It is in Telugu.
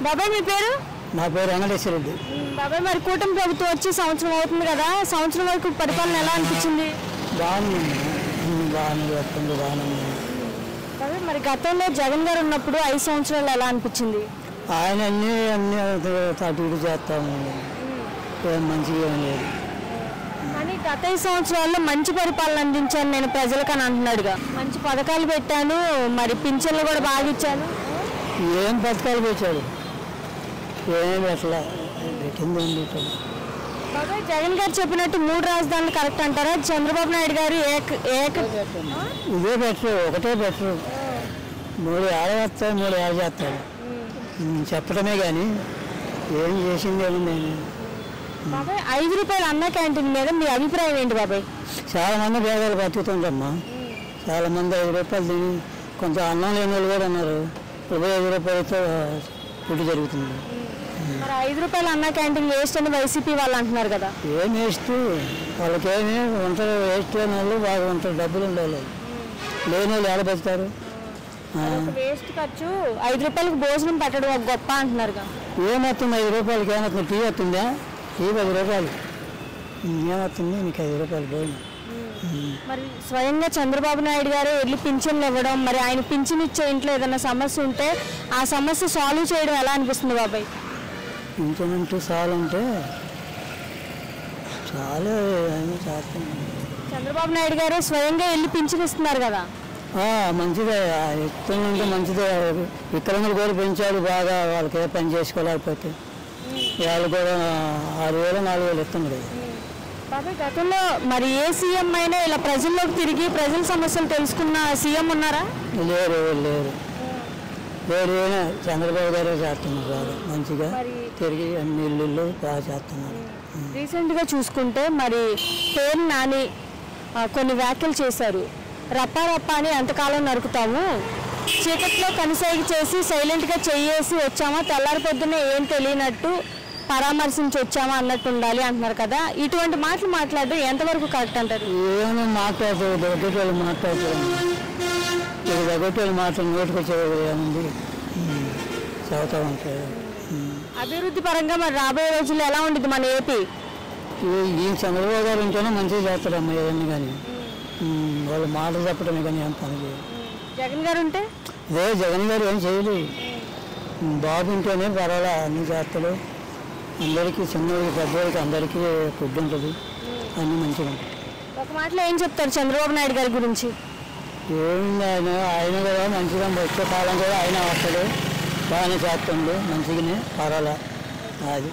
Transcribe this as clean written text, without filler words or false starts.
బాబాయ్ మీ పేరు? నా పేరు వెంకటేశ్వర రెడ్డి. బాబాయ్ మరి కూటమి ప్రభుత్వం వచ్చి సంవత్సరం అవుతుంది కదా, సంవత్సరం వరకు పరిపాలన ఎలా అనిపించింది? బాగానే వస్తుంది, బాగానే ఉంది. బాబాయ్ మరి గతంలో జగన్ గారు ఉన్నప్పుడు 5 సంవత్సరాలు ఎలా అనిపించింది? ఆయన అన్నీ అటు ఇటు చేస్తాము, ఏం మంచిగా ఏం లేదు. కానీ గత 5 సంవత్సరాల్లో మంచి పరిపాలన అందించాను నేను ప్రజలకు అని అంటున్నాడుగా. మంచి పథకాలు పెట్టాను, మరి పింఛన్లు కూడా బాగా ఇచ్చాను. ఏం పథకాలు పెట్టాడు? ఏం అట్లా పెట్టింది. బాబాయ్ జగన్ గారు చెప్పినట్టు 3 రాజధానులు కరెక్ట్ అంటారా? చంద్రబాబు నాయుడు గారు ఇదే బెటరు, ఒకటే బెటరు. 3 ఏళ్ళు వస్తాయి, 3 ఏళ్ళు చేస్తాడు చెప్పడమే కానీ ఏం చేసింది ఏముంది. బాబాయ్ 5 రూపాయల అన్న క్యాంటీన్ మీద మీ అభిప్రాయం ఏంటి బాబాయ్? చాలా మంది పేదలు బతుకుతుండమ్మా. చాలా మంది 5 రూపాయలు తిని కొంచెం అన్నం లేని వాళ్ళు కూడా ఉన్నారు. 5 రూపాయలతో ఫుడ్ జరుగుతుంది. మరి 5 రూపాయల అన్న క్యాంటీన్ వేస్ట్ అని వైసీపీ వాళ్ళు అంటున్నారు కదా. ఏం వేస్ట్? వాళ్ళకేమి ఉంటారు, వేస్ట్ లేని వాళ్ళు బాగా ఉంటారు, డబ్బులు ఉండాలి. లేని వాళ్ళు ఏడ బతుకుతారు? వేస్ట్ ఖర్చు 5 రూపాయలకు భోజనం పెట్టడం ఒక గొప్ప అంటున్నారు. ఏమవుతుంది 5 రూపాయలకి? ఏమవుతుంది? టీ వస్తుందా? టీ 10 రూపాయలు ఏమవుతుంది నీకు? 5 రూపాయలు భోజనం. మరి స్వయంగా చంద్రబాబు నాయుడు గారు వెళ్ళి పింఛన్లు ఇవ్వడం, మరి ఆయన పింఛన్ ఇచ్చే ఇంట్లో ఏదైనా సమస్య ఉంటే ఆ సమస్య సాల్వ్ చేయడం ఎలా అనిపిస్తుంది బాబాయ్? పింఛన్ అంటే చాలు అంటే చాలా చేస్తాను. చంద్రబాబు నాయుడు గారు స్వయంగా వెళ్ళి పింఛన్ ఇస్తున్నారు కదా. మంచిదే, ఇస్తుందంటే మంచిదే. విక్రములు కూడా పెంచాడు బాగా. వాళ్ళకి ఏ పని చేసుకోలేకపోతే వాళ్ళు కూడా 6,000 4,000 ఇస్తున్నాడు. బాబాయ్ గతంలో మరి ఏ సీఎం అయినా ఇలా ప్రజల్లోకి తిరిగి ప్రజల సమస్యలు తెలుసుకున్న సీఎం ఉన్నారా? లేరు లేరు లేరు. చంద్రబాబు గారు చేస్తున్నారు బాగా మంచిగా తిరిగి అన్ని ఇళ్ళు బాగా చేస్తున్నారు. రీసెంట్గా చూసుకుంటే మరి పేరు నాని కొన్ని వ్యాఖ్యలు చేశారు. రప్పా రప్పా అని ఎంతకాలం నరుకుతాము, చీకట్లో కనిసైగి చేసి సైలెంట్గా చెయ్యేసి వచ్చామా, తెల్లారి పొద్దున్నే ఏం తెలియనట్టు పరామర్శించి వచ్చామా అన్నట్టు ఉండాలి అంటున్నారు కదా. ఇటువంటి మాటలు మాట్లాడడం ఎంతవరకు కరెక్ట్ అంటారు? ఏమో మాట్లాడతారు, దగ్గర మాట్లాడతారు. దగ్గర మాట్లాడి నోటికి వచ్చేది ఏముంది, చదువుతూ ఉంటారు. అభివృద్ధి పరంగా మరి రాబోయే రోజుల్లో ఎలా ఉంటుంది మన ఏపీ? ఈ చంద్రబాబు గారు ఉంటేనే మంచిగా చేస్తారమ్మా ఏదన్నా కానీ. వాళ్ళు మాటలు చెప్పడమే కానీ ఏం పని చేయదు. జగన్ గారు ఉంటే జగన్ గారు ఏం చేయలేదు. బాబు ఉంటేనే పర్వాలా అన్నీ చేస్తాడు. అందరికీ చిన్నవాళ్ళకి పెద్దవాళ్ళకి అందరికీ ఫుడ్ ఉంటుంది, అన్నీ మంచిగా ఉంటుంది. ఒక మాటలో ఏం చెప్తారు చంద్రబాబు నాయుడు గారి గురించి? ఏముంది, ఆయన కూడా మంచిగా వచ్చే కాలం కూడా ఆయన వస్తాడు, బాగానే చేస్తుండు, మంచిగానే పర్వాలా అది.